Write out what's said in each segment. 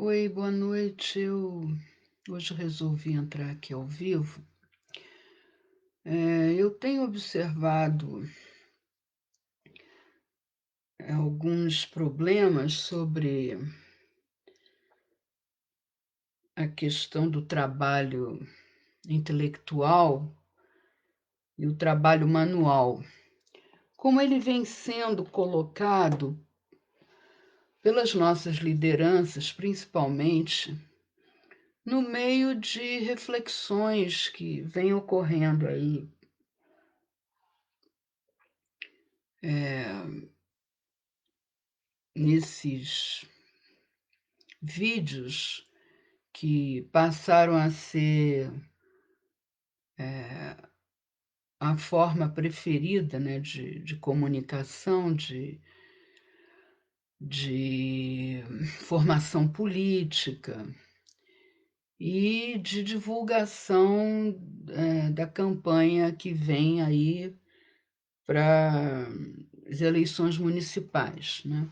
Oi, boa noite. Eu hoje resolvi entrar aqui ao vivo. Eu tenho observado alguns problemas sobre a questão do trabalho intelectual e o trabalho manual, como ele vem sendo colocado pelas nossas lideranças, principalmente no meio de reflexões que vêm ocorrendo aí nesses vídeos que passaram a ser a forma preferida, né, de comunicação, de formação política e de divulgação, da campanha que vem aí para as eleições municipais, né.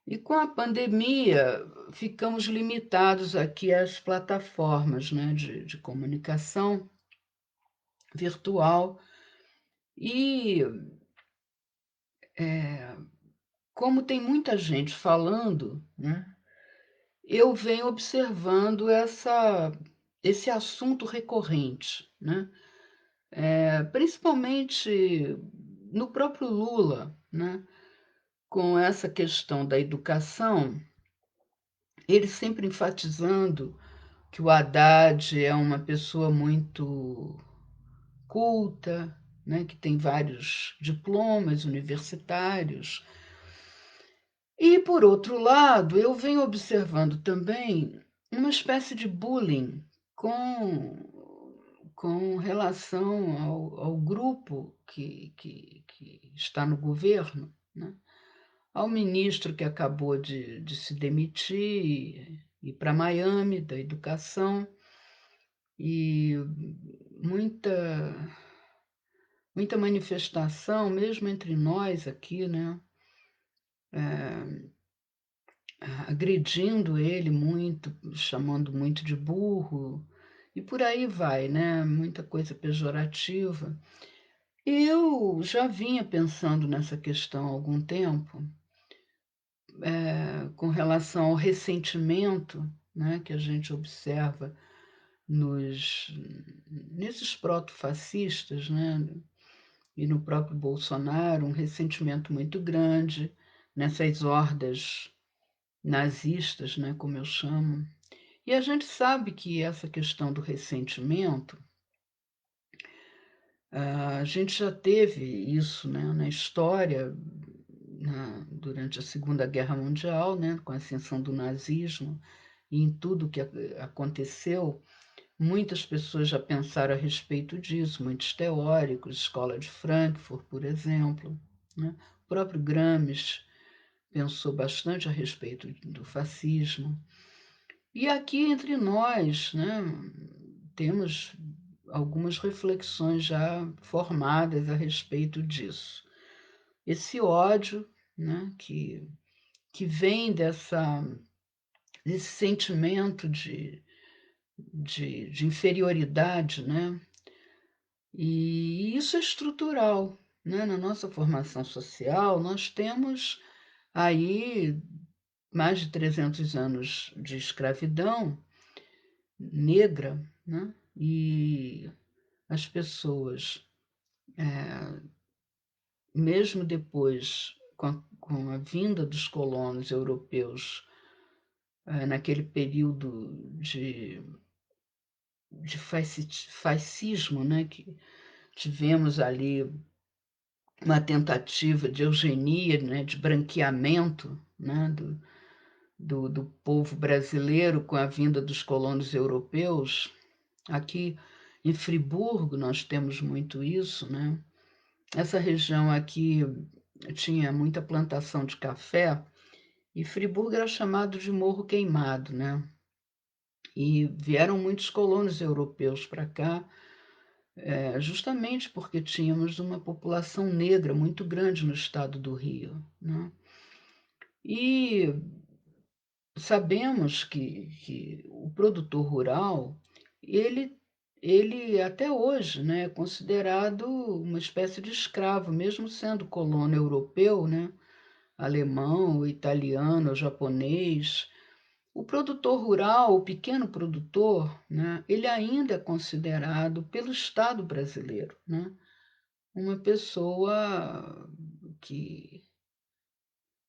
E com a pandemia, ficamos limitados aqui às plataformas, né, de comunicação virtual e, como tem muita gente falando, né, eu venho observando esse assunto recorrente, né, principalmente no próprio Lula, né, com essa questão da educação, ele sempre enfatizando que o Haddad é uma pessoa muito culta, né, que tem vários diplomas universitários. E, por outro lado, eu venho observando também uma espécie de bullying com relação ao grupo que está no governo, né? Ao ministro que acabou de se demitir, ir para Miami, da educação, e muita, muita manifestação, mesmo entre nós aqui, né? Agredindo ele muito, chamando muito de burro, e por aí vai, né, muita coisa pejorativa. Eu já vinha pensando nessa questão há algum tempo, com relação ao ressentimento, né, que a gente observa nos nesses proto-fascistas, né, e no próprio Bolsonaro, um ressentimento muito grande nessas hordas nazistas, né, como eu chamo. E a gente sabe que essa questão do ressentimento, a gente já teve isso, né, na história, durante a Segunda Guerra Mundial, né, com a ascensão do nazismo, e em tudo que aconteceu, muitas pessoas já pensaram a respeito disso, muitos teóricos, Escola de Frankfurt, por exemplo, né? O próprio Gramsci pensou bastante a respeito do fascismo. E aqui entre nós, né, temos algumas reflexões já formadas a respeito disso. Esse ódio, né, que vem desse sentimento de inferioridade, né, e isso é estrutural, né, na nossa formação social, nós temos aí mais de 300 anos de escravidão negra, né, e as pessoas, mesmo depois, com a vinda dos colonos europeus, naquele período de fascismo, né, que tivemos ali uma tentativa de eugenia, né, de branqueamento, né, do povo brasileiro com a vinda dos colonos europeus. Aqui em Friburgo nós temos muito isso, né? Essa região aqui tinha muita plantação de café e Friburgo era chamado de Morro Queimado, né? E vieram muitos colonos europeus para cá, justamente porque tínhamos uma população negra muito grande no estado do Rio, né? E sabemos que o produtor rural, ele ele até hoje, né, é considerado uma espécie de escravo, mesmo sendo colono europeu, né, alemão, italiano, japonês. O produtor rural, o pequeno produtor, né, ele ainda é considerado pelo Estado brasileiro, né, uma pessoa que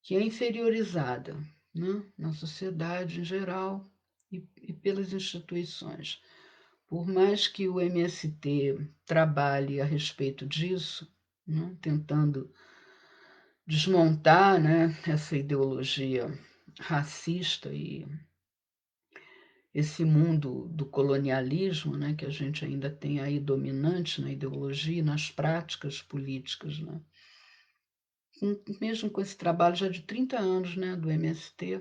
que é inferiorizada, né, na sociedade em geral e pelas instituições. Por mais que o MST trabalhe a respeito disso, né, tentando desmontar, né, essa ideologia racista e esse mundo do colonialismo, né, que a gente ainda tem aí dominante na ideologia e nas práticas políticas, né? Mesmo com esse trabalho já de 30 anos, né, do MST,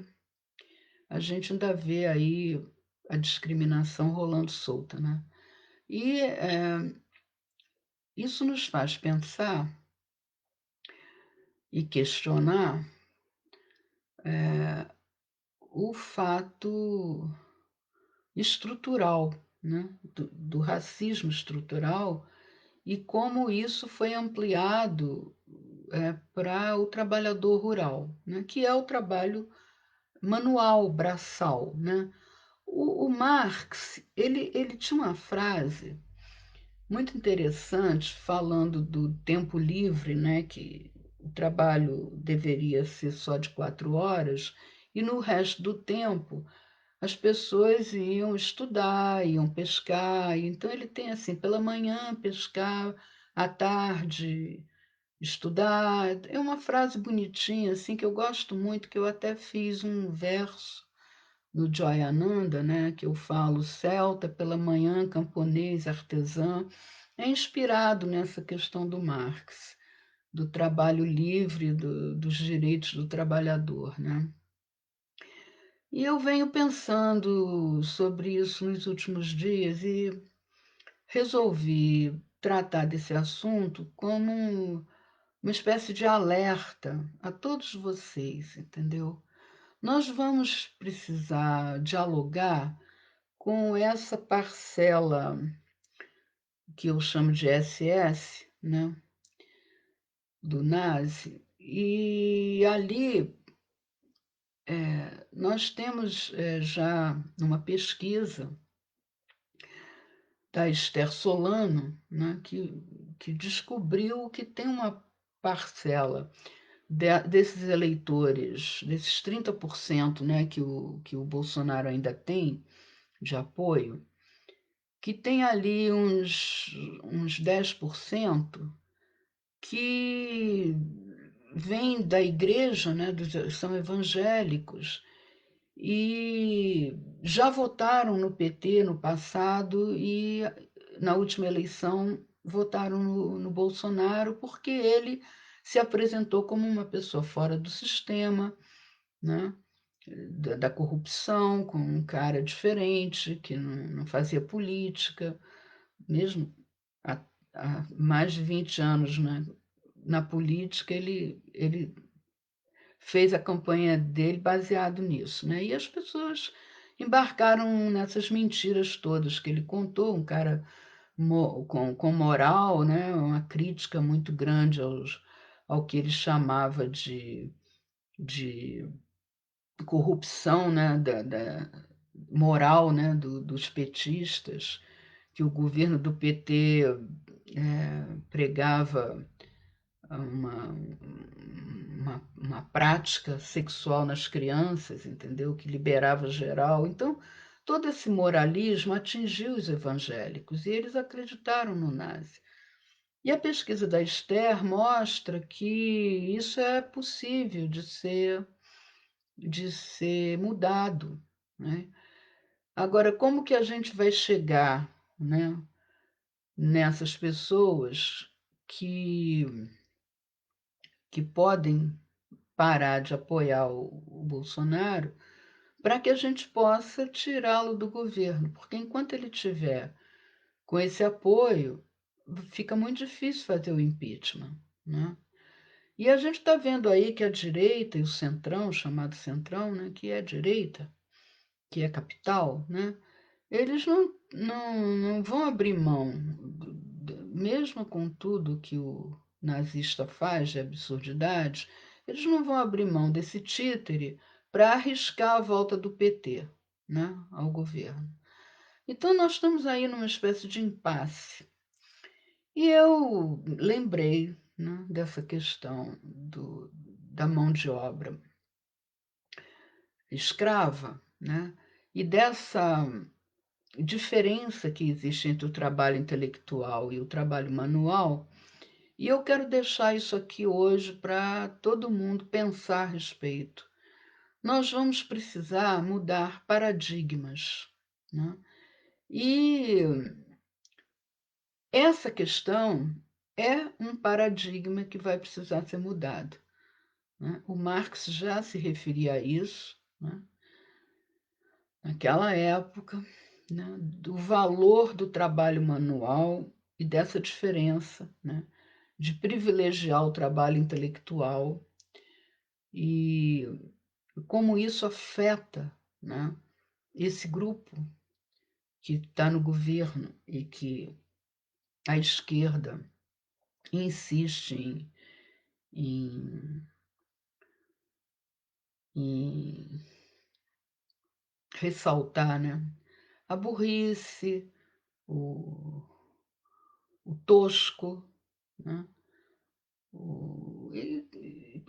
a gente ainda vê aí a discriminação rolando solta, né? E isso nos faz pensar e questionar o fato estrutural, né, do racismo estrutural e como isso foi ampliado para o trabalhador rural, né, que é o trabalho manual, braçal. Né? O Marx ele tinha uma frase muito interessante falando do tempo livre, né, que o trabalho deveria ser só de 4 horas e no resto do tempo as pessoas iam estudar, iam pescar. Então ele tem assim, pela manhã pescar, à tarde estudar. É uma frase bonitinha assim que eu gosto muito, que eu até fiz um verso no Joyananda, né, que eu falo celta pela manhã, camponês, artesã. É inspirado nessa questão do Marx, do trabalho livre, dos direitos do trabalhador, né? E eu venho pensando sobre isso nos últimos dias e resolvi tratar desse assunto como uma espécie de alerta a todos vocês, entendeu? Nós vamos precisar dialogar com essa parcela que eu chamo de SS, né, do Nazi, e ali nós temos já uma pesquisa da Esther Solano, né, que descobriu que tem uma parcela desses eleitores, desses 30%, né, que o Bolsonaro ainda tem de apoio, que tem ali uns 10% que vêm da igreja, né, são evangélicos, e já votaram no PT no passado e na última eleição votaram no Bolsonaro porque ele se apresentou como uma pessoa fora do sistema, né? Da corrupção, com um cara diferente, que não fazia política, mesmo há, há mais de 20 anos, né, na política, ele fez a campanha dele baseado nisso. Né? E as pessoas embarcaram nessas mentiras todas que ele contou, um cara com moral, né? Uma crítica muito grande ao que ele chamava de corrupção, né? Da moral, né? Dos petistas, que o governo do PT pregava uma prática sexual nas crianças, entendeu? Que liberava geral. Então, todo esse moralismo atingiu os evangélicos e eles acreditaram no nazi. E a pesquisa da Esther mostra que isso é possível de ser mudado. Né? Agora, como que a gente vai chegar, né, nessas pessoas que podem parar de apoiar o Bolsonaro para que a gente possa tirá-lo do governo? Porque enquanto ele tiver com esse apoio, fica muito difícil fazer o impeachment. Né? E a gente está vendo aí que a direita e o centrão, chamado centrão, né, que é a direita, que é capital, né, eles não vão abrir mão, mesmo com tudo que o nazista faz de absurdidade, eles não vão abrir mão desse títere para arriscar a volta do PT, né, ao governo. Então nós estamos aí numa espécie de impasse. E eu lembrei, né, dessa questão da mão de obra escrava, né, e dessa diferença que existe entre o trabalho intelectual e o trabalho manual, e eu quero deixar isso aqui hoje para todo mundo pensar a respeito. Nós vamos precisar mudar paradigmas, né? E essa questão é um paradigma que vai precisar ser mudado, né? O Marx já se referia a isso, né, naquela época, né, do valor do trabalho manual e dessa diferença, né, de privilegiar o trabalho intelectual e como isso afeta, né, esse grupo que está no governo e que a esquerda insiste em, em ressaltar, né, a burrice, o, o tosco, né?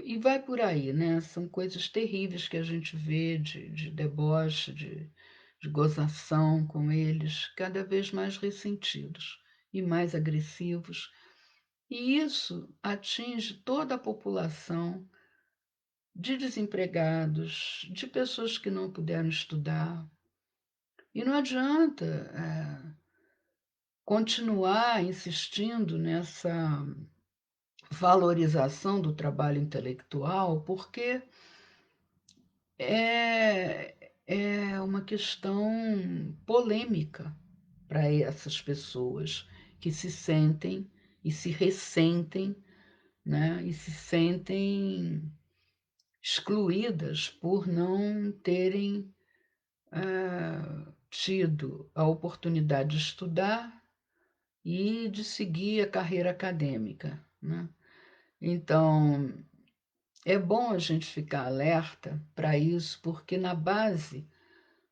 E vai por aí, né? São coisas terríveis que a gente vê de deboche, de gozação com eles, cada vez mais ressentidos e mais agressivos. E isso atinge toda a população de desempregados, de pessoas que não puderam estudar. E não adianta continuar insistindo nessa valorização do trabalho intelectual, porque é uma questão polêmica para essas pessoas que se sentem e se ressentem, né, e se sentem excluídas por não terem tido a oportunidade de estudar e de seguir a carreira acadêmica, né? Então, é bom a gente ficar alerta para isso, porque na base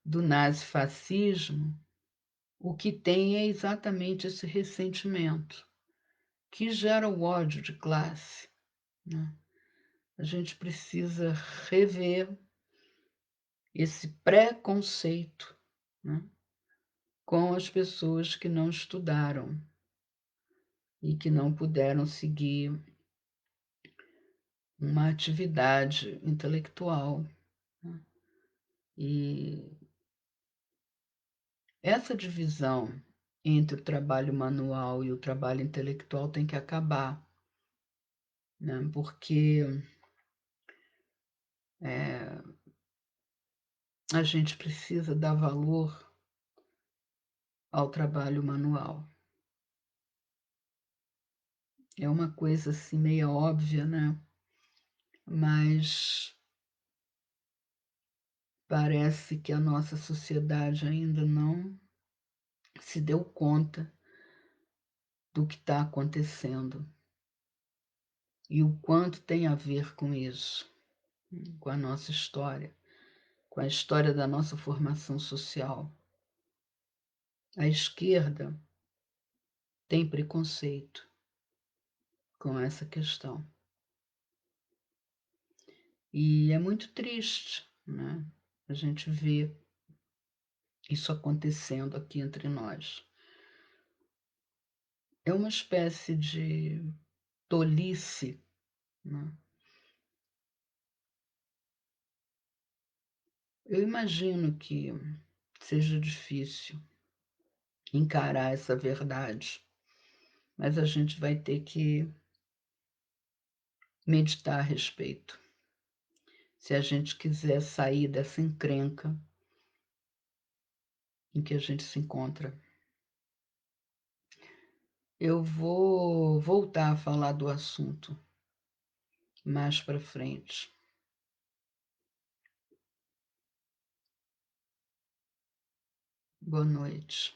do nazifascismo, o que tem é exatamente esse ressentimento, que gera o ódio de classe, né? A gente precisa rever esse preconceito, né, com as pessoas que não estudaram e que não puderam seguir uma atividade intelectual, né? E essa divisão entre o trabalho manual e o trabalho intelectual tem que acabar, né? Porque a gente precisa dar valor ao trabalho manual. É uma coisa assim meio óbvia, né? Mas parece que a nossa sociedade ainda não se deu conta do que está acontecendo e o quanto tem a ver com isso, com a nossa história, com a história da nossa formação social. A esquerda tem preconceito com essa questão. E é muito triste, né? A gente vê isso acontecendo aqui entre nós. É uma espécie de tolice, né? Eu imagino que seja difícil encarar essa verdade, mas a gente vai ter que meditar a respeito. Se a gente quiser sair dessa encrenca em que a gente se encontra. Eu vou voltar a falar do assunto mais para frente. Boa noite.